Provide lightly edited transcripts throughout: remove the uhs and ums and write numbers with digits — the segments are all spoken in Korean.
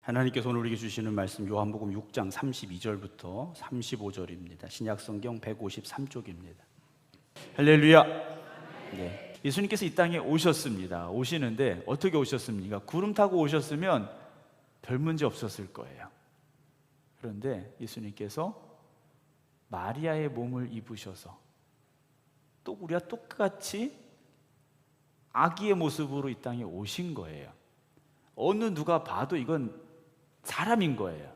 하나님께서 오늘 우리에게 주시는 말씀 요한복음 6장 32절부터 35절입니다. 신약성경 153쪽입니다. 할렐루야. 네. 예수님께서 이 땅에 오셨습니다. 오시는데 어떻게 오셨습니까? 구름 타고 오셨으면 별 문제 없었을 거예요. 그런데 예수님께서 마리아의 몸을 입으셔서 또 우리와 똑같이 아기의 모습으로 이 땅에 오신 거예요. 어느 누가 봐도 이건 사람인 거예요.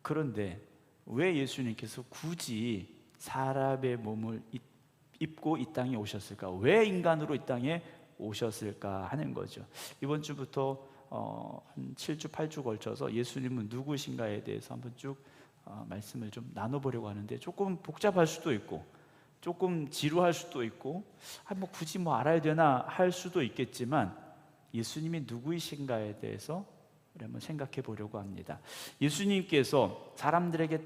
그런데 왜 예수님께서 굳이 사람의 몸을 입고 이 땅에 오셨을까? 왜 인간으로 이 땅에 오셨을까 하는 거죠. 이번 주부터 한 7주, 8주 걸쳐서 예수님은 누구신가에 대해서 한번 쭉 말씀을 좀 나눠보려고 하는데, 조금 복잡할 수도 있고 조금 지루할 수도 있고 굳이 알아야 되나 할 수도 있겠지만, 예수님이 누구이신가에 대해서 우리 한번 생각해 보려고 합니다. 예수님께서 사람들에게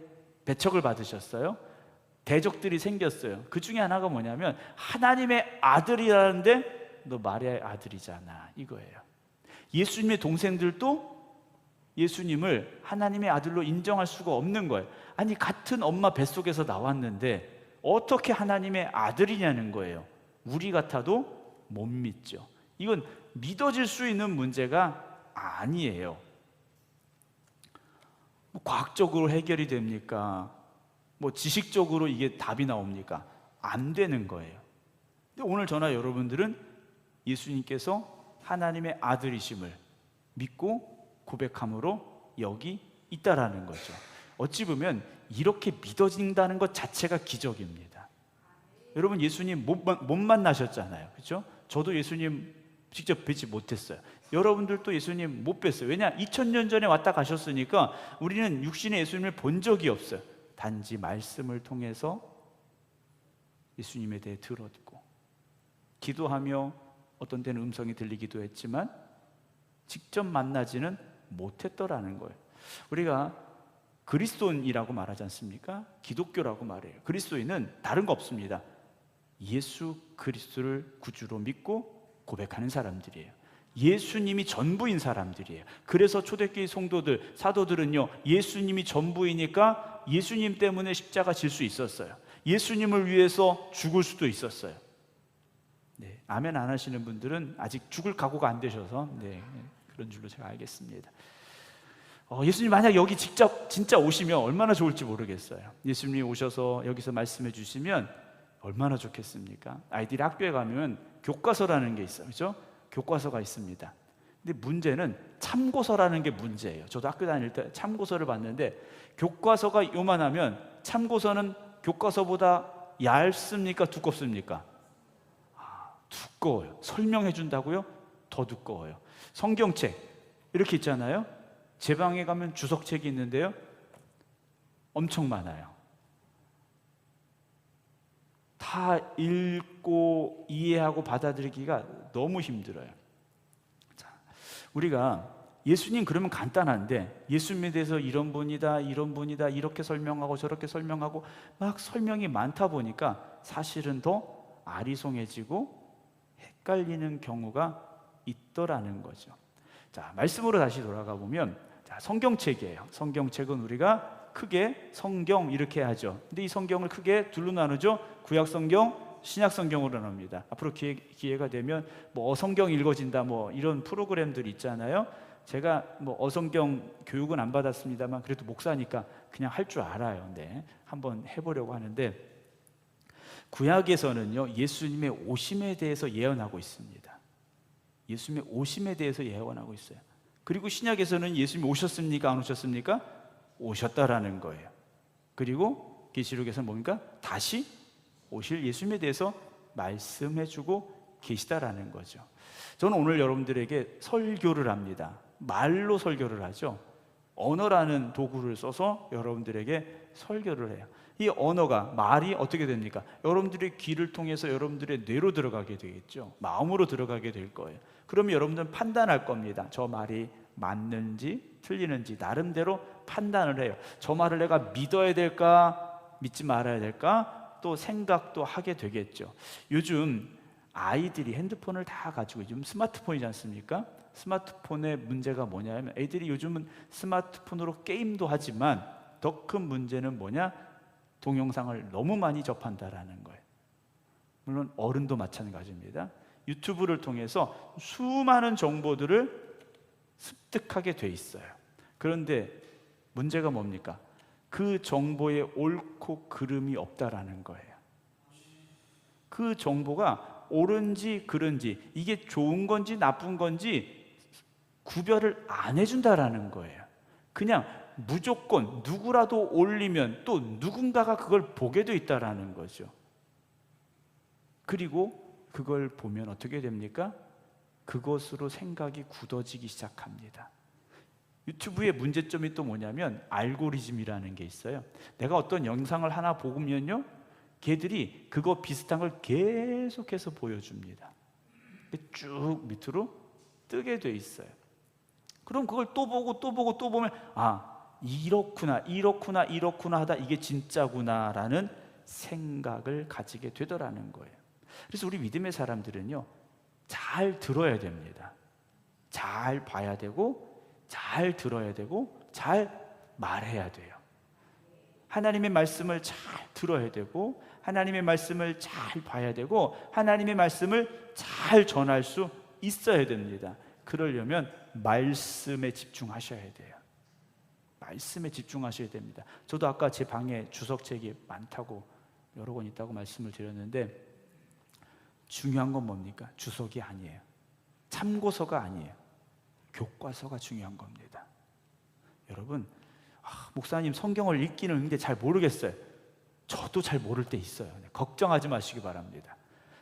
배척을 받으셨어요. 대적들이 생겼어요. 그 중에 하나가 뭐냐면, 하나님의 아들이라는데 너 마리아의 아들이잖아, 이거예요. 예수님의 동생들도 예수님을 하나님의 아들로 인정할 수가 없는 거예요. 아니, 같은 엄마 뱃속에서 나왔는데 어떻게 하나님의 아들이냐는 거예요. 우리 같아도 못 믿죠. 이건 믿어질 수 있는 문제가 아니에요. 과학적으로 해결이 됩니까? 지식적으로 이게 답이 나옵니까? 안 되는 거예요. 근데 오늘 저나 여러분들은 예수님께서 하나님의 아들이심을 믿고 고백함으로 여기 있다라는 거죠. 어찌 보면 이렇게 믿어진다는 것 자체가 기적입니다. 여러분, 예수님 못 만나셨잖아요, 그렇죠? 저도 예수님 직접 뵙지 못했어요. 여러분들도 예수님 못 뵀어요. 왜냐? 2000년 전에 왔다 가셨으니까 우리는 육신의 예수님을 본 적이 없어요. 단지 말씀을 통해서 예수님에 대해 들었고, 기도하며 어떤 때는 음성이 들리기도 했지만 직접 만나지는 못했더라는 거예요. 우리가 그리스도인이라고 말하지 않습니까? 기독교라고 말해요. 그리스도인은 다른 거 없습니다. 예수 그리스도를 구주로 믿고 고백하는 사람들이에요. 예수님이 전부인 사람들이에요. 그래서 초대교회 성도들, 사도들은요, 예수님이 전부이니까 예수님 때문에 십자가 질 수 있었어요. 예수님을 위해서 죽을 수도 있었어요. 네, 아멘 안 하시는 분들은 아직 죽을 각오가 안 되셔서 그런 줄로 제가 알겠습니다. 예수님 만약 여기 진짜 오시면 얼마나 좋을지 모르겠어요. 예수님이 오셔서 여기서 말씀해 주시면 얼마나 좋겠습니까? 아이들이 학교에 가면 교과서라는 게 있어요, 그렇죠? 교과서가 있습니다. 근데 문제는 참고서라는 게 문제예요. 저도 학교 다닐 때 참고서를 봤는데, 교과서가 요만하면 참고서는 교과서보다 얇습니까? 두껍습니까? 두꺼워요. 설명해 준다고요? 더 두꺼워요. 성경책 이렇게 있잖아요. 제 방에 가면 주석책이 있는데요, 엄청 많아요. 다 읽고 이해하고 받아들이기가 너무 힘들어요. 자, 우리가 예수님 그러면 간단한데, 예수님에 대해서 이런 분이다, 이런 분이다, 이렇게 설명하고 저렇게 설명하고 막 설명이 많다 보니까 사실은 더 아리송해지고 헷갈리는 경우가 있더라는 거죠. 자, 말씀으로 다시 돌아가 보면, 성경책이에요. 성경책은 우리가 크게 성경 이렇게 하죠. 근데 이 성경을 크게 둘로 나누죠. 구약성경, 신약성경으로 나눕니다. 앞으로 기회가 되면 어성경 읽어진다 이런 프로그램들이 있잖아요. 제가 어성경 교육은 안 받았습니다만 그래도 목사니까 그냥 할 줄 알아요. 네, 한번 해보려고 하는데, 구약에서는요, 예수님의 오심에 대해서 예언하고 있습니다. 예수님의 오심에 대해서 예언하고 있어요. 그리고 신약에서는 예수님이 오셨습니까? 안 오셨습니까? 오셨다라는 거예요. 그리고 계시록에서는 뭡니까? 다시 오실 예수님에 대해서 말씀해주고 계시다라는 거죠. 저는 오늘 여러분들에게 설교를 합니다. 말로 설교를 하죠. 언어라는 도구를 써서 여러분들에게 설교를 해요. 이 언어가, 말이 어떻게 됩니까? 여러분들의 귀를 통해서 여러분들의 뇌로 들어가게 되겠죠. 마음으로 들어가게 될 거예요. 그러면 여러분들은 판단할 겁니다. 저 말이 맞는지 틀리는지 나름대로 판단을 해요. 저 말을 내가 믿어야 될까, 믿지 말아야 될까, 또 생각도 하게 되겠죠. 요즘 아이들이 핸드폰을 다 가지고 요즘 스마트폰이지 않습니까? 스마트폰의 문제가 뭐냐면 애들이 요즘은 스마트폰으로 게임도 하지만 더 큰 문제는 뭐냐? 동영상을 너무 많이 접한다라는 거예요. 물론 어른도 마찬가지입니다. 유튜브를 통해서 수많은 정보들을 습득하게 돼 있어요. 그런데 문제가 뭡니까? 그 정보에 옳고 그름이 없다라는 거예요. 그 정보가 옳은지 그른지, 이게 좋은 건지 나쁜 건지 구별을 안 해준다라는 거예요. 그냥 무조건 누구라도 올리면 또 누군가가 그걸 보게 돼 있다라는 거죠. 그리고 그걸 보면 어떻게 됩니까? 그것으로 생각이 굳어지기 시작합니다. 유튜브의 문제점이 또 뭐냐면 알고리즘이라는 게 있어요. 내가 어떤 영상을 하나 보면요, 걔들이 그거 비슷한 걸 계속해서 보여줍니다. 쭉 밑으로 뜨게 돼 있어요. 그럼 그걸 또 보고 또 보고 또 보면 이렇구나 하다 이게 진짜구나라는 생각을 가지게 되더라는 거예요. 그래서 우리 믿음의 사람들은요, 잘 들어야 됩니다. 잘 봐야 되고 잘 들어야 되고 잘 말해야 돼요. 하나님의 말씀을 잘 들어야 되고 하나님의 말씀을 잘 봐야 되고 하나님의 말씀을 잘 전할 수 있어야 됩니다. 그러려면 말씀에 집중하셔야 돼요. 말씀에 집중하셔야 됩니다. 저도 아까 제 방에 주석책이 많다고 여러 권 있다고 말씀을 드렸는데 중요한 건 뭡니까? 주석이 아니에요. 참고서가 아니에요. 교과서가 중요한 겁니다. 여러분, 목사님 성경을 읽기는 있는데 잘 모르겠어요. 저도 잘 모를 때 있어요. 걱정하지 마시기 바랍니다.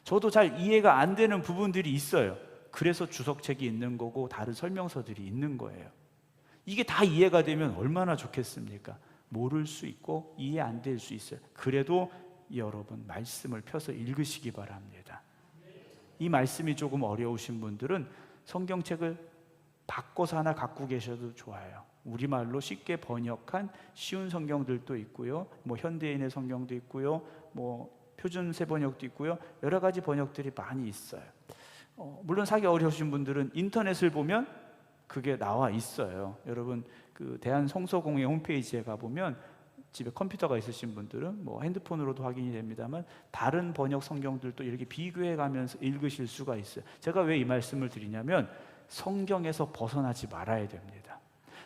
저도 잘 이해가 안 되는 부분들이 있어요. 그래서 주석책이 있는 거고 다른 설명서들이 있는 거예요. 이게 다 이해가 되면 얼마나 좋겠습니까? 모를 수 있고 이해 안 될 수 있어요. 그래도 여러분 말씀을 펴서 읽으시기 바랍니다. 이 말씀이 조금 어려우신 분들은 성경책을 바꿔서 하나 갖고 계셔도 좋아요. 우리말로 쉽게 번역한 쉬운 성경들도 있고요, 현대인의 성경도 있고요, 표준 세번역도 있고요, 여러 가지 번역들이 많이 있어요. 물론 사기 어려우신 분들은 인터넷을 보면 그게 나와 있어요. 여러분 그 대한성서공회 홈페이지에 가보면 집에 컴퓨터가 있으신 분들은 핸드폰으로도 확인이 됩니다만 다른 번역 성경들도 이렇게 비교해 가면서 읽으실 수가 있어요. 제가 왜 이 말씀을 드리냐면 성경에서 벗어나지 말아야 됩니다.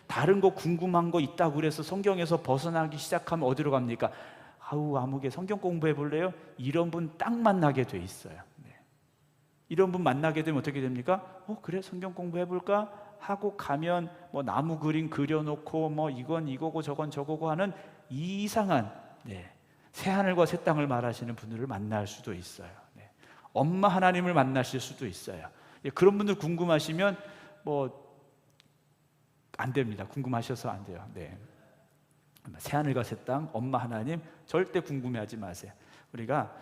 다른 거 궁금한 거 있다고 그래서 성경에서 벗어나기 시작하면 어디로 갑니까? 아무개 성경 공부해 볼래요? 이런 분 딱 만나게 돼 있어요. 이런 분 만나게 되면 어떻게 됩니까? 그래 성경 공부해 볼까? 하고 가면 나무 그림 그려놓고 이건 이거고 저건 저거고 하는 이상한 새하늘과 새 땅을 말하시는 분들을 만날 수도 있어요. 엄마 하나님을 만나실 수도 있어요. 그런 분들 궁금하시면 안 됩니다. 궁금하셔서 안 돼요. 새하늘과 새 땅, 엄마 하나님 절대 궁금해하지 마세요. 우리가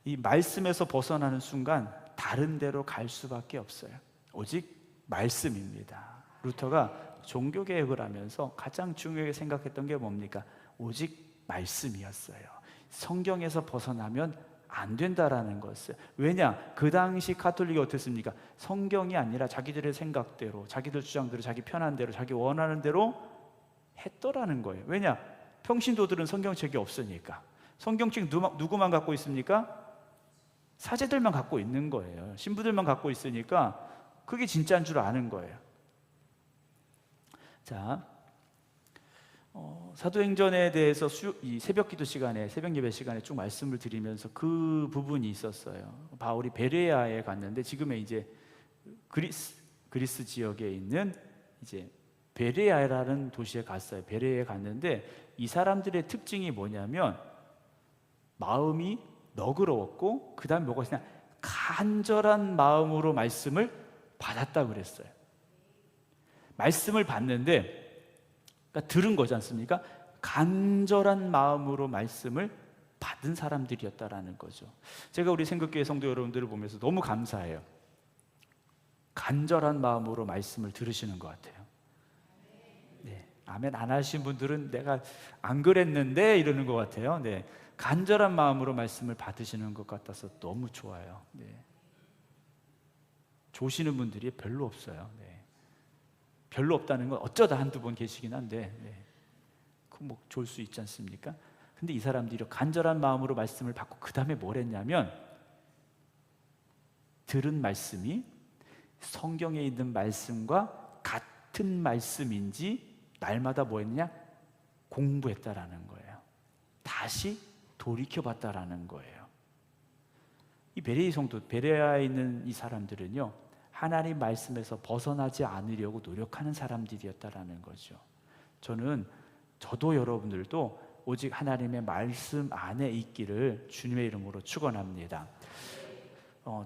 이 말씀에서 벗어나는 순간 다른 데로 갈 수밖에 없어요. 오직 말씀입니다. 루터가 종교개혁을 하면서 가장 중요하게 생각했던 게 뭡니까? 오직 말씀이었어요. 성경에서 벗어나면 안 된다라는 것을. 왜냐? 그 당시 가톨릭이 어땠습니까? 성경이 아니라 자기들의 생각대로, 자기들 주장대로, 자기 편한 대로, 자기 원하는 대로 했더라는 거예요. 왜냐? 평신도들은 성경책이 없으니까. 성경책 누구만 갖고 있습니까? 사제들만 갖고 있는 거예요. 신부들만 갖고 있으니까 그게 진짜인 줄 아는 거예요. 자, 사도행전에 대해서 이 새벽기도 시간에, 새벽 예배 시간에 쭉 말씀을 드리면서 그 부분이 있었어요. 바울이 베레아에 갔는데 지금의 이제 그리스 지역에 있는 이제 베레아라는 도시에 갔어요. 베레아에 갔는데 이 사람들의 특징이 뭐냐면 마음이 너그러웠고 그 다음에 뭐가 있냐, 간절한 마음으로 말씀을 받았다고 그랬어요. 말씀을 받는데 그러니까 들은 거지 않습니까? 간절한 마음으로 말씀을 받은 사람들이었다라는 거죠. 제가 우리 생각교회 성도 여러분들을 보면서 너무 감사해요. 간절한 마음으로 말씀을 들으시는 것 같아요. 아멘 안 하신 분들은 내가 안 그랬는데 이러는 것 같아요. 간절한 마음으로 말씀을 받으시는 것 같아서 너무 좋아요. 조시는 분들이 별로 없어요. 네. 별로 없다는 건 어쩌다 한두 번 계시긴 한데, 네. 뭐 좋을 수 있지 않습니까? 근데 이 사람들이 간절한 마음으로 말씀을 받고 그 다음에 뭘 했냐면, 들은 말씀이 성경에 있는 말씀과 같은 말씀인지 날마다 뭐 했냐? 공부했다라는 거예요. 다시 돌이켜봤다라는 거예요. 이 베레이 성도, 베레아에 있는 이 사람들은요, 하나님 말씀에서 벗어나지 않으려고 노력하는 사람들이었다라는 거죠. 저도 여러분들도 오직 하나님의 말씀 안에 있기를 주님의 이름으로 축원합니다.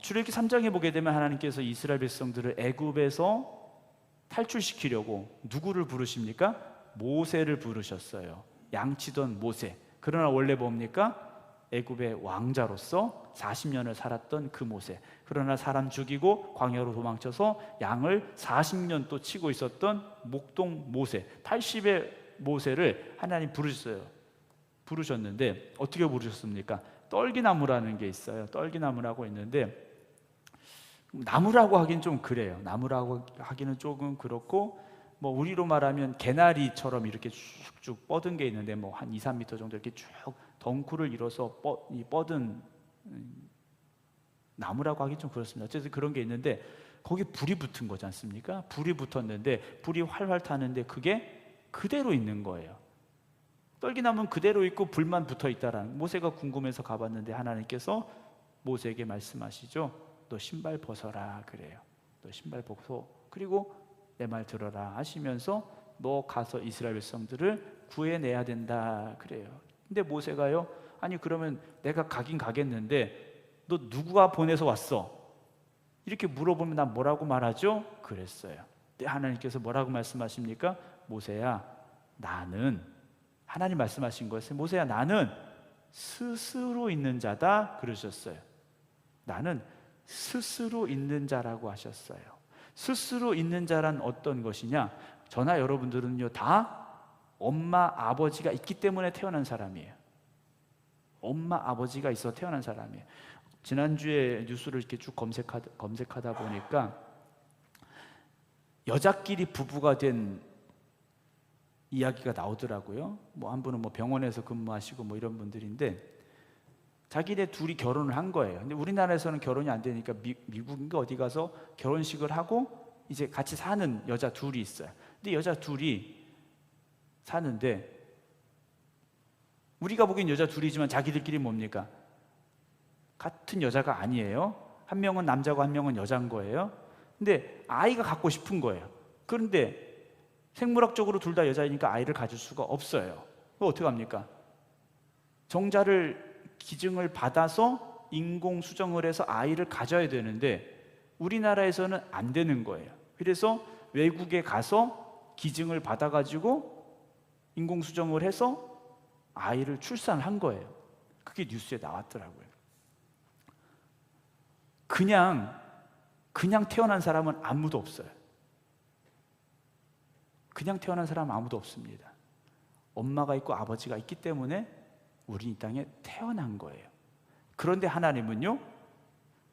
출애굽기 3장에 보게 되면 하나님께서 이스라엘 백성들을 애굽에서 탈출시키려고 누구를 부르십니까? 모세를 부르셨어요. 양치던 모세. 그러나 원래 뭡니까? 애굽의 왕자로서 40년을 살았던 그 모세. 그러나 사람 죽이고 광야로 도망쳐서 양을 40년 또 치고 있었던 목동 모세. 80의 모세를 하나님 부르셨는데 어떻게 부르셨습니까? 떨기나무라는 게 있어요. 떨기나무라고 있는데, 나무라고 하긴 좀 그래요. 나무라고 하기는 조금 그렇고, 뭐 우리로 말하면 개나리처럼 이렇게 쭉쭉 뻗은 게 있는데, 뭐 한 2, 3m 정도 이렇게 쭉 덩쿨을 이뤄서 뻗은 나무라고 하기 좀 그렇습니다. 어쨌든 그런 게 있는데, 거기 불이 붙은 거지 않습니까? 불이 붙었는데 불이 활활 타는데 그게 그대로 있는 거예요. 떨기나무는 그대로 있고 불만 붙어 있다라는. 모세가 궁금해서 가봤는데 하나님께서 모세에게 말씀하시죠. 너 신발 벗어라 그래요. 너 신발 벗어. 그리고 내 말 들어라 하시면서 너 가서 이스라엘 백성들을 구해내야 된다 그래요. 근데 모세가요, 아니 그러면 내가 가긴 가겠는데 너 누구가 보내서 왔어? 이렇게 물어보면 난 뭐라고 말하죠? 그랬어요. 근데 하나님께서 뭐라고 말씀하십니까? 모세야, 나는, 하나님 말씀하신 것은 모세야, 나는 스스로 있는 자다 그러셨어요. 나는 스스로 있는 자라고 하셨어요. 스스로 있는 자란 어떤 것이냐? 저나 여러분들은요 다 엄마 아버지가 있기 때문에 태어난 사람이에요. 엄마 아버지가 있어 태어난 사람이에요. 지난주에 뉴스를 이렇게 쭉 검색하다 보니까 여자끼리 부부가 된 이야기가 나오더라고요. 뭐 한 분은 뭐 병원에서 근무하시고 뭐 이런 분들인데, 자기네 둘이 결혼을 한 거예요. 근데 우리나라에서는 결혼이 안 되니까 미국인가 어디 가서 결혼식을 하고 이제 같이 사는 여자 둘이 있어요. 근데 여자 둘이 사는데, 우리가 보기엔 여자 둘이지만 자기들끼리 뭡니까? 같은 여자가 아니에요. 한 명은 남자고 한 명은 여자인 거예요. 근데 아이가 갖고 싶은 거예요. 그런데 생물학적으로 둘 다 여자이니까 아이를 가질 수가 없어요. 그럼 어떻게 합니까? 정자를 기증을 받아서 인공 수정을 해서 아이를 가져야 되는데 우리나라에서는 안 되는 거예요. 그래서 외국에 가서 기증을 받아가지고 인공 수정을 해서 아이를 출산한 거예요. 그게 뉴스에 나왔더라고요. 그냥 태어난 사람은 아무도 없어요. 그냥 태어난 사람은 아무도 없습니다. 엄마가 있고 아버지가 있기 때문에 우리 이 땅에 태어난 거예요. 그런데 하나님은요,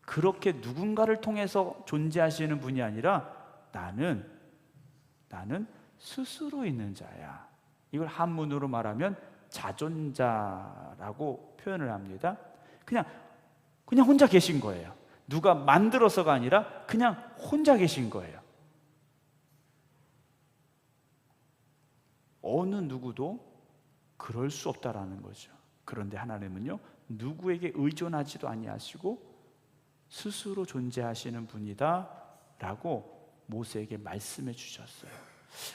그렇게 누군가를 통해서 존재하시는 분이 아니라 나는 스스로 있는 자야. 이걸 한문으로 말하면 자존자라고 표현을 합니다. 그냥 혼자 계신 거예요. 누가 만들어서가 아니라 그냥 혼자 계신 거예요. 어느 누구도 그럴 수 없다라는 거죠. 그런데 하나님은요, 누구에게 의존하지도 아니하시고 스스로 존재하시는 분이다 라고 모세에게 말씀해 주셨어요.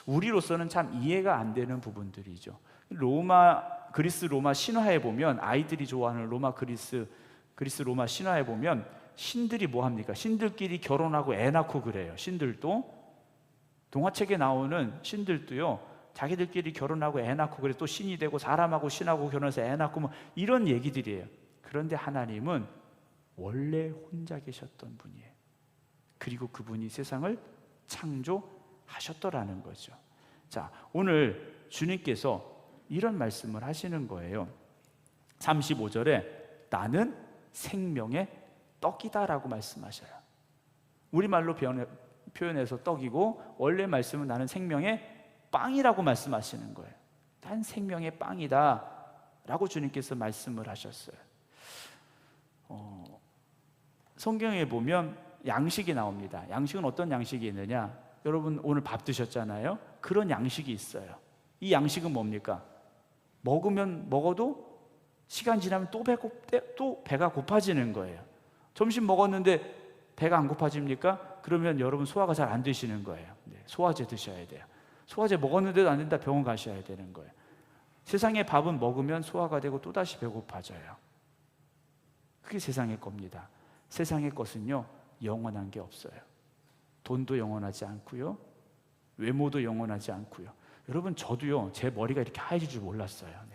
우리로서는 참 이해가 안 되는 부분들이죠. 그리스 로마 신화에 보면, 아이들이 좋아하는 그리스 로마 신화에 보면 신들이 뭐 합니까? 신들끼리 결혼하고 애 낳고 그래요. 신들도, 동화책에 나오는 신들도요, 자기들끼리 결혼하고 애 낳고 그래, 또 신이 되고 사람하고 신하고 결혼해서 애 낳고 뭐 이런 얘기들이에요. 그런데 하나님은 원래 혼자 계셨던 분이에요. 그리고 그분이 세상을 창조하셨더라는 거죠. 자, 오늘 주님께서 이런 말씀을 하시는 거예요. 35절에 나는 생명의 떡이다라고 말씀하셔요. 우리말로 표현해서 떡이고 원래 말씀은 나는 생명의 빵이라고 말씀하시는 거예요. 난 생명의 빵이다 라고 주님께서 말씀을 하셨어요. 성경에 보면 양식이 나옵니다. 양식은 어떤 양식이 있느냐? 여러분 오늘 밥 드셨잖아요. 그런 양식이 있어요. 이 양식은 뭡니까? 먹어도 시간 지나면 또 배가 고파지는 거예요. 점심 먹었는데 배가 안 고파집니까? 그러면 여러분 소화가 잘 안 되시는 거예요. 소화제 드셔야 돼요. 소화제 먹었는데도 안 된다, 병원 가셔야 되는 거예요. 세상의 밥은 먹으면 소화가 되고 또다시 배고파져요. 그게 세상의 겁니다. 세상의 것은요, 영원한 게 없어요. 돈도 영원하지 않고요, 외모도 영원하지 않고요. 여러분, 저도요, 제 머리가 이렇게 하얘질 줄 몰랐어요.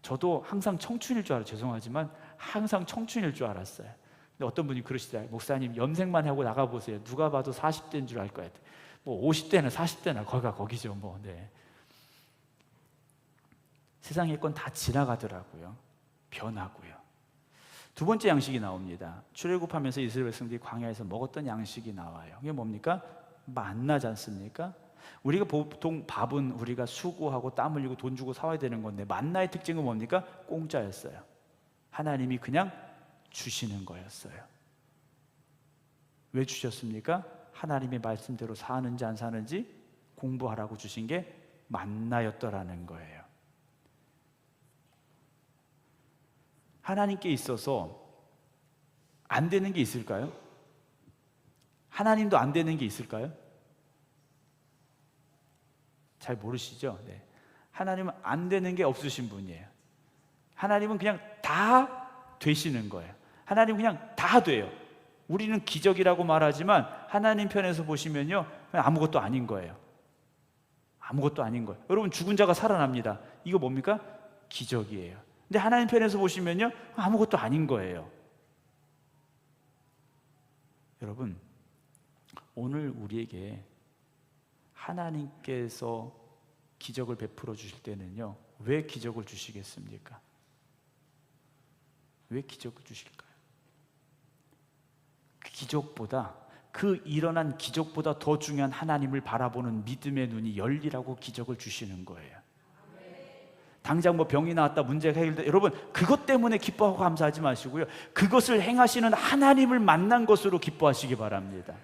저도 항상 청춘일 줄 죄송하지만 항상 청춘일 줄 알았어요. 근데 어떤 분이 그러시더라고요. 목사님, 염색만 하고 나가보세요. 누가 봐도 40대인 줄 알 거예요. 뭐 50대나 40대나 거기죠. 뭐. 세상의 건 다 지나가더라고요. 변하고요. 두 번째 양식이 나옵니다. 출애굽하면서 이스라엘 백성들이 광야에서 먹었던 양식이 나와요. 그게 뭡니까? 만나지 않습니까? 우리가 보통 밥은 우리가 수고하고 땀 흘리고 돈 주고 사와야 되는 건데, 만나의 특징은 뭡니까? 공짜였어요. 하나님이 그냥 주시는 거였어요. 왜 주셨습니까? 하나님의 말씀대로 사는지 안 사는지 공부하라고 주신 게 만나였더라는 거예요. 하나님께 있어서 안 되는 게 있을까요? 하나님도 안 되는 게 있을까요? 잘 모르시죠? 하나님은 안 되는 게 없으신 분이에요. 하나님은 그냥 다 되시는 거예요. 하나님은 그냥 다 돼요. 우리는 기적이라고 말하지만 하나님 편에서 보시면요, 그냥 아무것도 아닌 거예요. 아무것도 아닌 거예요. 여러분, 죽은 자가 살아납니다. 이거 뭡니까? 기적이에요. 근데 하나님 편에서 보시면요, 아무것도 아닌 거예요. 여러분, 오늘 우리에게 하나님께서 기적을 베풀어 주실 때는요, 왜 기적을 주시겠습니까? 왜 기적을 주실까요? 그 일어난 기적보다 더 중요한 하나님을 바라보는 믿음의 눈이 열리라고 기적을 주시는 거예요. 당장 뭐 병이 나왔다, 문제가 해결됐다, 여러분 그것 때문에 기뻐하고 감사하지 마시고요, 그것을 행하시는 하나님을 만난 것으로 기뻐하시기 바랍니다.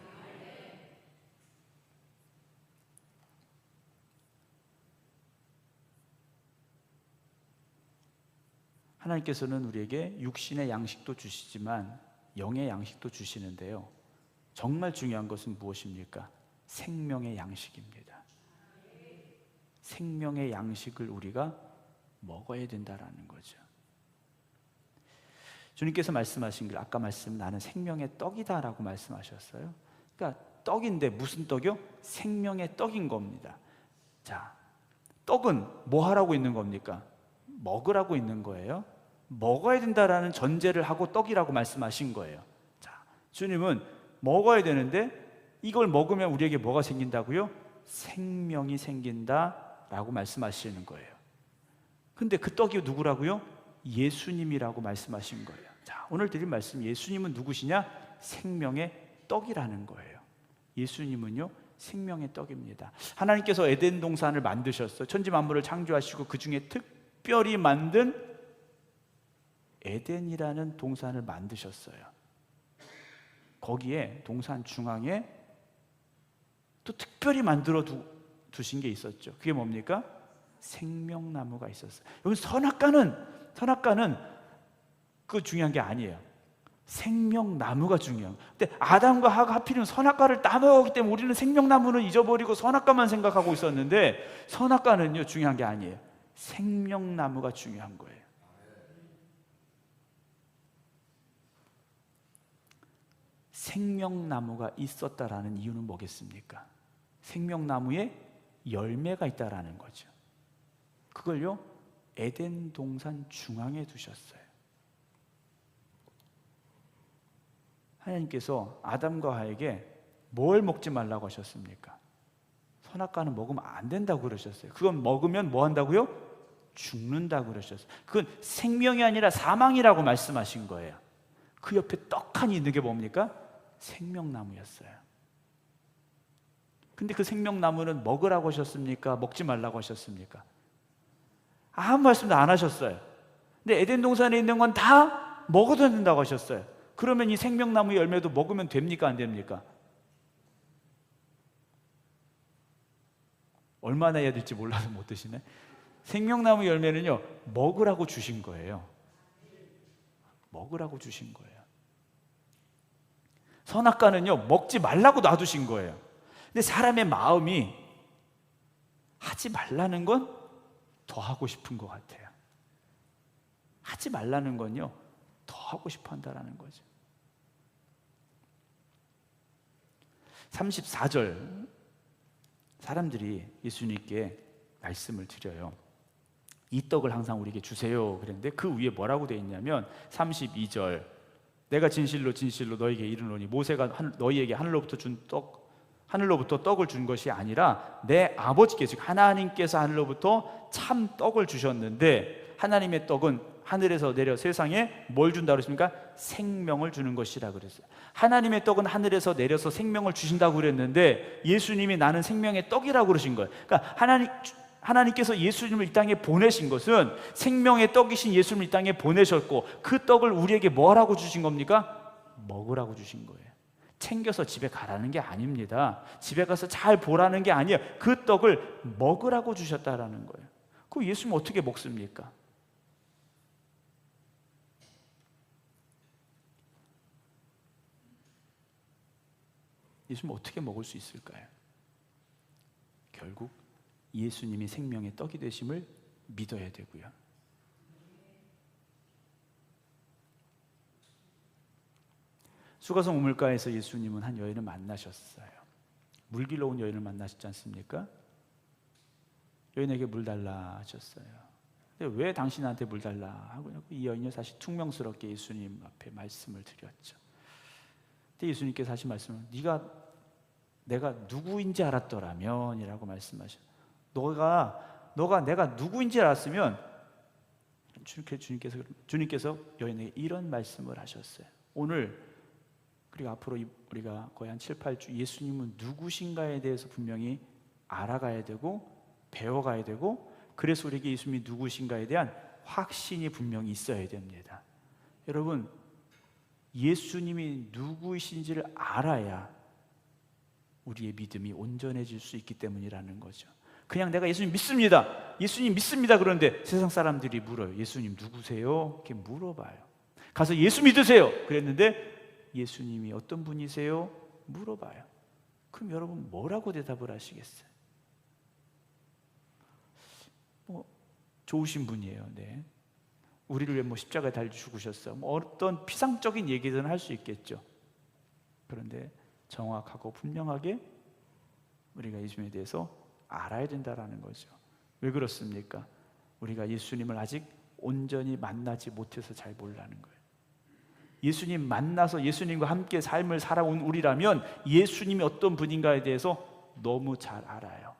하나님께서는 우리에게 육신의 양식도 주시지만 영의 양식도 주시는데요, 정말 중요한 것은 무엇입니까? 생명의 양식입니다. 생명의 양식을 우리가 먹어야 된다라는 거죠. 주님께서 말씀하신 게, 아까 나는 생명의 떡이다라고 말씀하셨어요. 그러니까 떡인데 무슨 떡이요? 생명의 떡인 겁니다. 자, 떡은 뭐 하라고 있는 겁니까? 먹으라고 있는 거예요. 먹어야 된다라는 전제를 하고 떡이라고 말씀하신 거예요. 자, 주님은 먹어야 되는데 이걸 먹으면 우리에게 뭐가 생긴다고요? 생명이 생긴다라고 말씀하시는 거예요. 근데 그 떡이 누구라고요? 예수님이라고 말씀하신 거예요. 자, 오늘 드린 말씀, 예수님은 누구시냐? 생명의 떡이라는 거예요. 예수님은요, 생명의 떡입니다. 하나님께서 에덴 동산을 만드셨어요. 천지 만물을 창조하시고 그 중에 특별히 만든 에덴이라는 동산을 만드셨어요. 거기에 동산 중앙에 또 특별히 만들어 두신 게 있었죠. 그게 뭡니까? 생명나무가 있었어요. 여기 선악과는 그 중요한 게 아니에요. 생명나무가 중요해요. 근데 아담과 하가 하필이면 선악과를 따먹었기 때문에 우리는 생명나무는 잊어버리고 선악과만 생각하고 있었는데, 선악과는요 중요한 게 아니에요. 생명나무가 중요한 거예요. 생명나무가 있었다라는 이유는 뭐겠습니까? 생명나무에 열매가 있다라는 거죠. 그걸요, 에덴 동산 중앙에 두셨어요. 하나님께서 아담과 하에게 뭘 먹지 말라고 하셨습니까? 선악과는 먹으면 안 된다고 그러셨어요. 그건 먹으면 뭐 한다고요? 죽는다고 그러셨어요. 그건 생명이 아니라 사망이라고 말씀하신 거예요. 그 옆에 떡하니 있는 게 뭡니까? 생명나무였어요. 근데 그 생명나무는 먹으라고 하셨습니까? 먹지 말라고 하셨습니까? 아무 말씀도 안 하셨어요. 근데 에덴 동산에 있는 건 다 먹어도 된다고 하셨어요. 그러면 이 생명나무 열매도 먹으면 됩니까? 안 됩니까? 얼마나 해야 될지 몰라서 못 드시네. 생명나무 열매는요, 먹으라고 주신 거예요. 먹으라고 주신 거예요. 선악과는요, 먹지 말라고 놔두신 거예요. 근데 사람의 마음이 하지 말라는 건 더 하고 싶은 것 같아요. 하지 말라는 건요, 더 하고 싶어 한다는 거죠. 34절, 사람들이 예수님께 말씀을 드려요. 이 떡을 항상 우리에게 주세요 그랬는데 그 위에 뭐라고 되어 있냐면 32절, 내가 진실로 진실로 너희에게 이르노니 모세가 너희에게 하늘로부터 떡을 준 것이 아니라 내 아버지께서, 즉 하나님께서 하늘로부터 참 떡을 주셨는데, 하나님의 떡은 하늘에서 내려 세상에 뭘 준다고 그랬습니까? 생명을 주는 것이라 그랬어요. 하나님의 떡은 하늘에서 내려서 생명을 주신다고 그랬는데 예수님이 나는 생명의 떡이라고 그러신 거예요. 그러니까 하나님께서 예수님을 이 땅에 보내신 것은 생명의 떡이신 예수님을 이 땅에 보내셨고, 그 떡을 우리에게 뭐라고 주신 겁니까? 먹으라고 주신 거예요. 챙겨서 집에 가라는 게 아닙니다. 집에 가서 잘 보라는 게 아니에요. 그 떡을 먹으라고 주셨다라는 거예요. 그 예수님 어떻게 먹습니까? 예수님 어떻게 먹을 수 있을까요? 결국 예수님이 생명의 떡이 되심을 믿어야 되고요. 수가성 우물가에서 예수님은 한 여인을 만나셨어요. 물 길러 온 여인을 만나셨지 않습니까? 여인에게 물 달라 하셨어요. 근데 왜 당신한테 물 달라 하고, 이 여인이 사실 퉁명스럽게 예수님 앞에 말씀을 드렸죠. 근데 예수님께서 하신 말씀은 내가 누구인지 알았더라면 이라고 말씀하셔. 너가 내가 누구인지 알았으면, 주님께서 여인에게 이런 말씀을 하셨어요. 오늘 그리고 앞으로 우리가 거의 한 7, 8주 예수님은 누구신가에 대해서 분명히 알아가야 되고 배워가야 되고, 그래서 우리에게 예수님이 누구신가에 대한 확신이 분명히 있어야 됩니다. 여러분, 예수님이 누구이신지를 알아야 우리의 믿음이 온전해질 수 있기 때문이라는 거죠. 그냥 내가 예수님 믿습니다, 예수님 믿습니다 그러는데 세상 사람들이 물어요. 예수님 누구세요? 이렇게 물어봐요. 가서 예수 믿으세요 그랬는데 예수님이 어떤 분이세요? 물어봐요. 그럼 여러분 뭐라고 대답을 하시겠어요? 좋으신 분이에요. 네. 우리를 위해 십자가에 달려 죽으셨어. 어떤 피상적인 얘기들은 할 수 있겠죠. 그런데 정확하고 분명하게 우리가 예수님에 대해서 알아야 된다라는 거죠. 왜 그렇습니까? 우리가 예수님을 아직 온전히 만나지 못해서 잘 모르는 거예요. 예수님 만나서 예수님과 함께 삶을 살아온 우리라면 예수님이 어떤 분인가에 대해서 너무 잘 알아요.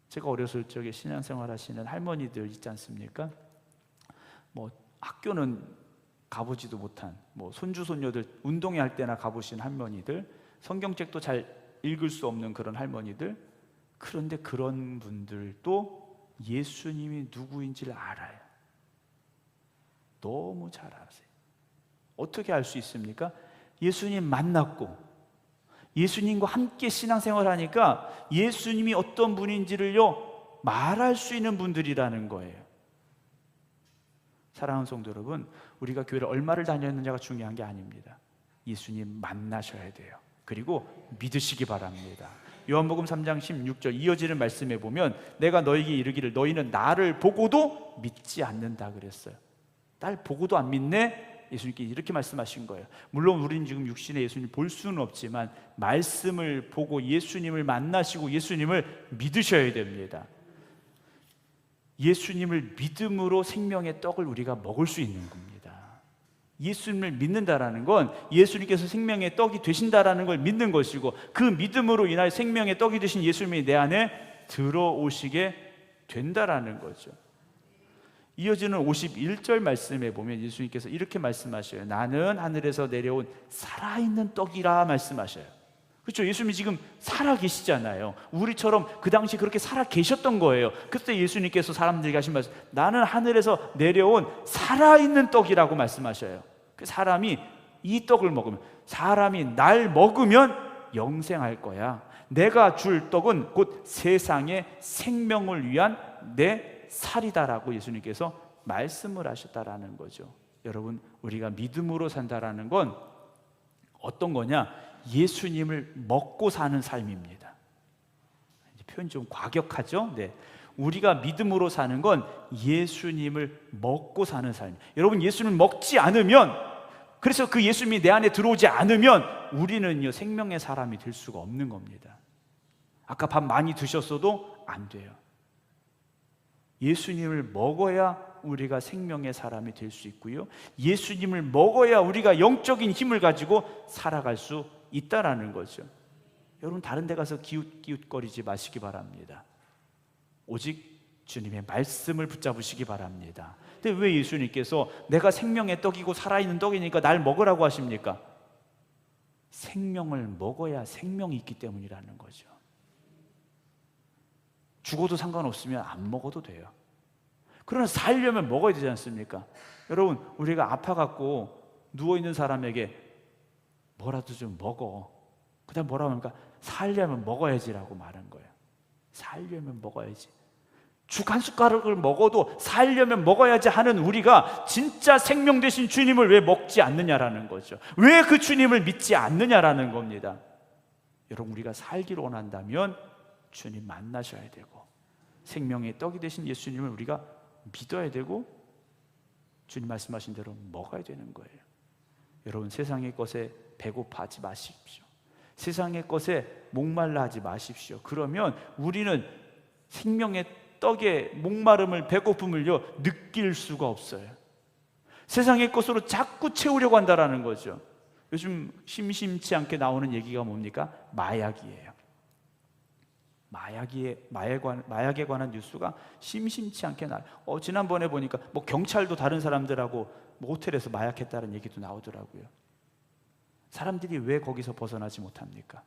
제가 어렸을 적에 신앙생활 하시는 할머니들 있지 않습니까? 학교는 가보지도 못한 손주 손녀들 운동회 할 때나 가보신 할머니들, 성경책도 잘 읽을 수 없는 그런 할머니들, 그런데 그런 분들도 예수님이 누구인지를 알아요. 너무 잘 아세요. 어떻게 알 수 있습니까? 예수님 만났고 예수님과 함께 신앙생활하니까 예수님이 어떤 분인지를요 말할 수 있는 분들이라는 거예요. 사랑하는 성도 여러분, 우리가 교회를 얼마를 다녔느냐가 중요한 게 아닙니다. 예수님 만나셔야 돼요. 그리고 믿으시기 바랍니다. 요한복음 3장 16절 이어지는 말씀에 보면 내가 너희에게 이르기를 너희는 나를 보고도 믿지 않는다 그랬어요. 날 보고도 안 믿네? 예수님께 이렇게 말씀하신 거예요. 물론 우리는 지금 육신의 예수님을 볼 수는 없지만 말씀을 보고 예수님을 만나시고 예수님을 믿으셔야 됩니다. 예수님을 믿음으로 생명의 떡을 우리가 먹을 수 있는 겁니다. 예수님을 믿는다라는 건 예수님께서 생명의 떡이 되신다라는 걸 믿는 것이고, 그 믿음으로 인하여 생명의 떡이 되신 예수님이 내 안에 들어오시게 된다라는 거죠. 이어지는 51절 말씀에 보면 예수님께서 이렇게 말씀하셔요. 나는 하늘에서 내려온 살아있는 떡이라 말씀하셔요. 그렇죠? 예수님이 지금 살아 계시잖아요. 우리처럼 그 당시 그렇게 살아 계셨던 거예요. 그때 예수님께서 사람들에게 하신 말씀, 나는 하늘에서 내려온 살아있는 떡이라고 말씀하셔요. 그 사람이 이 떡을 먹으면, 사람이 날 먹으면 영생할 거야. 내가 줄 떡은 곧 세상의 생명을 위한 내 살이다라고 예수님께서 말씀을 하셨다라는 거죠. 여러분, 우리가 믿음으로 산다라는 건 어떤 거냐? 예수님을 먹고 사는 삶입니다. 표현이 좀 과격하죠? 네. 우리가 믿음으로 사는 건 예수님을 먹고 사는 삶. 여러분, 예수님을 먹지 않으면, 그래서 그 예수님이 내 안에 들어오지 않으면 우리는요, 생명의 사람이 될 수가 없는 겁니다. 아까 밥 많이 드셨어도 안 돼요. 예수님을 먹어야 우리가 생명의 사람이 될 수 있고요, 예수님을 먹어야 우리가 영적인 힘을 가지고 살아갈 수 있다라는 거죠. 여러분, 다른 데 가서 기웃기웃거리지 마시기 바랍니다. 오직 주님의 말씀을 붙잡으시기 바랍니다. 근데 왜 예수님께서 내가 생명의 떡이고 살아있는 떡이니까 날 먹으라고 하십니까? 생명을 먹어야 생명이 있기 때문이라는 거죠. 죽어도 상관없으면 안 먹어도 돼요. 그러나 살려면 먹어야 되지 않습니까? 여러분, 우리가 아파갖고 누워있는 사람에게 뭐라도 좀 먹어, 그 다음 뭐라고 하니까 살려면 먹어야지라고 말한 거예요. 살려면 먹어야지. 죽 한 숟가락을 먹어도 살려면 먹어야지 하는 우리가 진짜 생명 되신 주님을 왜 먹지 않느냐라는 거죠. 왜 그 주님을 믿지 않느냐라는 겁니다. 여러분, 우리가 살기를 원한다면 주님 만나셔야 되고, 생명의 떡이 되신 예수님을 우리가 믿어야 되고, 주님 말씀하신 대로 먹어야 되는 거예요. 여러분, 세상의 것에 배고파하지 마십시오. 세상의 것에 목말라 하지 마십시오. 그러면 우리는 생명의 떡의 목마름을, 배고픔을요, 느낄 수가 없어요. 세상의 것으로 자꾸 채우려고 한다라는 거죠. 요즘 심심치 않게 나오는 얘기가 뭡니까? 마약이에요. 마약에 관한 뉴스가 심심치 않게 나요. 지난번에 보니까 뭐 경찰도 다른 사람들하고 뭐 호텔에서 마약했다는 얘기도 나오더라고요. 사람들이 왜 거기서 벗어나지 못합니까?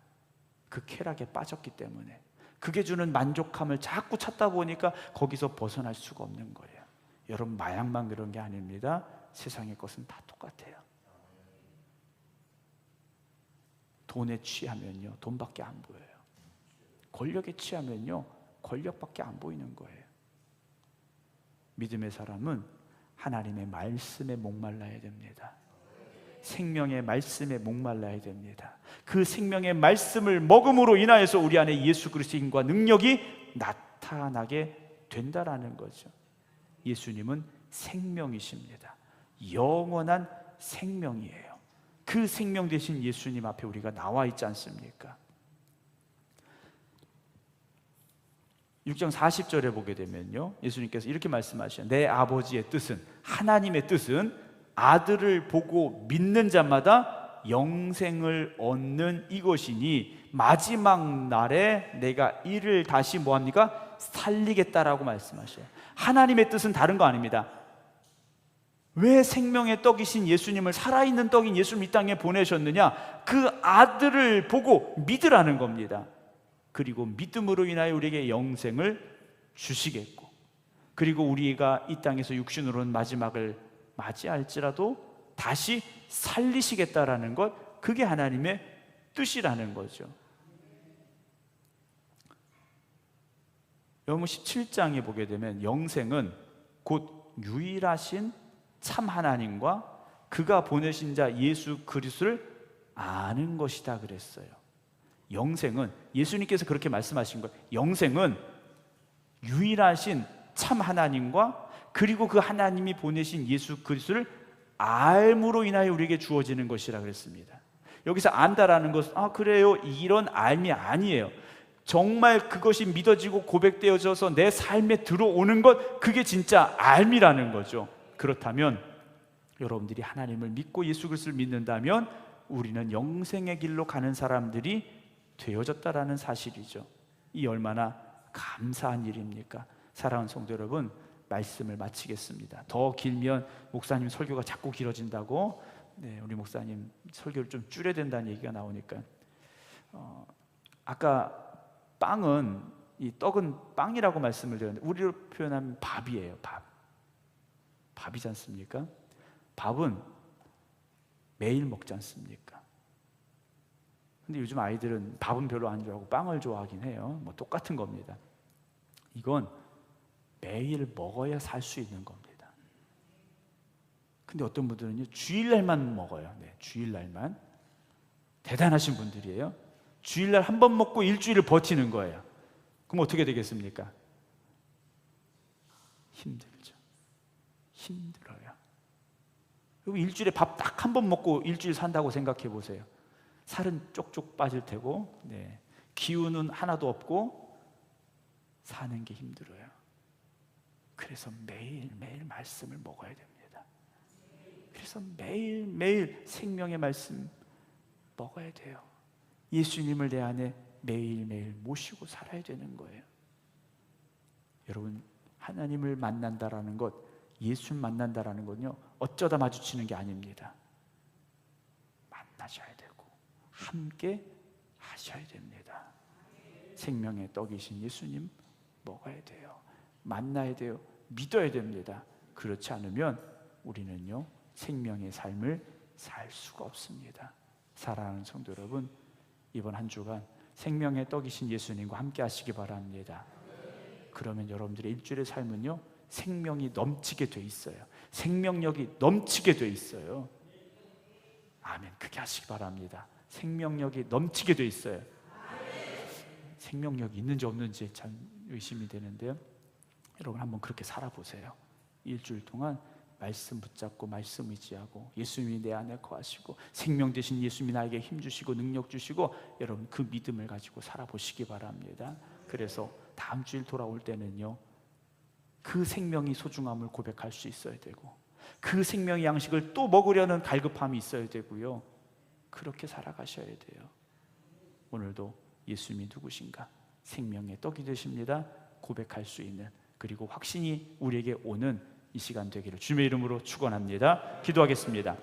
그 쾌락에 빠졌기 때문에. 그게 주는 만족함을 자꾸 찾다 보니까 거기서 벗어날 수가 없는 거예요. 여러분, 마약만 그런 게 아닙니다. 세상의 것은 다 똑같아요. 돈에 취하면요, 돈밖에 안 보여요. 권력에 취하면요, 권력밖에 안 보이는 거예요. 믿음의 사람은 하나님의 말씀에 목말라야 됩니다. 생명의 말씀에 목말라야 됩니다. 그 생명의 말씀을 먹음으로 인하여서 우리 안에 예수 그리스도의 힘과 능력이 나타나게 된다라는 거죠. 예수님은 생명이십니다. 영원한 생명이에요. 그 생명 되신 예수님 앞에 우리가 나와 있지 않습니까? 6장 40절에 보게 되면요, 예수님께서 이렇게 말씀하셔요. 내 아버지의 뜻은, 하나님의 뜻은 아들을 보고 믿는 자마다 영생을 얻는 이것이니 마지막 날에 내가 이를 다시 뭐합니까? 살리겠다라고 말씀하셔요. 하나님의 뜻은 다른 거 아닙니다. 왜 생명의 떡이신 예수님을, 살아있는 떡인 예수님 이 땅에 보내셨느냐? 그 아들을 보고 믿으라는 겁니다. 그리고 믿음으로 인하여 우리에게 영생을 주시겠고, 그리고 우리가 이 땅에서 육신으로는 마지막을 맞이할지라도 다시 살리시겠다라는 것, 그게 하나님의 뜻이라는 거죠. 여러분, 17장에 보게 되면 영생은 곧 유일하신 참 하나님과 그가 보내신 자 예수 그리스도를 아는 것이다 그랬어요. 영생은, 예수님께서 그렇게 말씀하신 거예요. 영생은 유일하신 참 하나님과 그리고 그 하나님이 보내신 예수 그리스도를 알므로 인하여 우리에게 주어지는 것이라 그랬습니다. 여기서 안다라는 것은 그래요, 이런 알미 아니에요. 정말 그것이 믿어지고 고백되어져서 내 삶에 들어오는 것, 그게 진짜 알미라는 거죠. 그렇다면 여러분들이 하나님을 믿고 예수 그리스도를 믿는다면 우리는 영생의 길로 가는 사람들이 되어졌다라는 사실이죠. 이 얼마나 감사한 일입니까? 사랑하는 성도 여러분, 말씀을 마치겠습니다. 더 길면 목사님 설교가 자꾸 길어진다고, 우리 목사님 설교를 좀 줄여야 된다는 얘기가 나오니까, 아까 빵은, 이 떡은 빵이라고 말씀을 드렸는데 우리로 표현하면 밥이에요. 밥이지 않습니까? 밥은 매일 먹지 않습니까? 근데 요즘 아이들은 밥은 별로 안 좋아하고 빵을 좋아하긴 해요. 뭐 똑같은 겁니다. 이건 매일 먹어야 살 수 있는 겁니다. 근데 어떤 분들은요, 주일날만 먹어요. 주일날만. 대단하신 분들이에요. 주일날 한 번 먹고 일주일을 버티는 거예요. 그럼 어떻게 되겠습니까? 힘들죠. 힘들어요. 그리고 일주일에 밥 딱 한 번 먹고 일주일 산다고 생각해 보세요. 살은 쪽쪽 빠질 테고, 기운은 하나도 없고 사는 게 힘들어요. 그래서 매일매일 말씀을 먹어야 됩니다. 그래서 매일매일 생명의 말씀 먹어야 돼요. 예수님을 내 안에 매일매일 모시고 살아야 되는 거예요. 여러분, 하나님을 만난다라는 것, 예수를 만난다라는 건요, 어쩌다 마주치는 게 아닙니다. 만나셔야 되고 함께 하셔야 됩니다. 생명의 떡이신 예수님 먹어야 돼요. 만나야 돼요. 믿어야 됩니다. 그렇지 않으면 우리는요, 생명의 삶을 살 수가 없습니다. 사랑하는 성도 여러분, 이번 한 주간 생명의 떡이신 예수님과 함께 하시기 바랍니다. 그러면 여러분들의 일주일의 삶은요, 생명이 넘치게 돼 있어요. 생명력이 넘치게 돼 있어요. 아멘. 그렇게 하시기 바랍니다. 생명력이 넘치게 돼 있어요. 생명력이 있는지 없는지 참 의심이 되는데요, 여러분 한번 그렇게 살아보세요. 일주일 동안 말씀 붙잡고 말씀 의지하고 예수님이 내 안에 거하시고 생명 되신 예수님이 나에게 힘 주시고 능력 주시고, 여러분 그 믿음을 가지고 살아보시기 바랍니다. 그래서 다음 주일 돌아올 때는요, 그 생명이 소중함을 고백할 수 있어야 되고, 그 생명의 양식을 또 먹으려는 갈급함이 있어야 되고요, 그렇게 살아가셔야 돼요. 오늘도 예수님이 누구신가, 생명의 떡이 되십니다 고백할 수 있는, 그리고 확신이 우리에게 오는 이 시간 되기를 주님의 이름으로 축원합니다. 기도하겠습니다.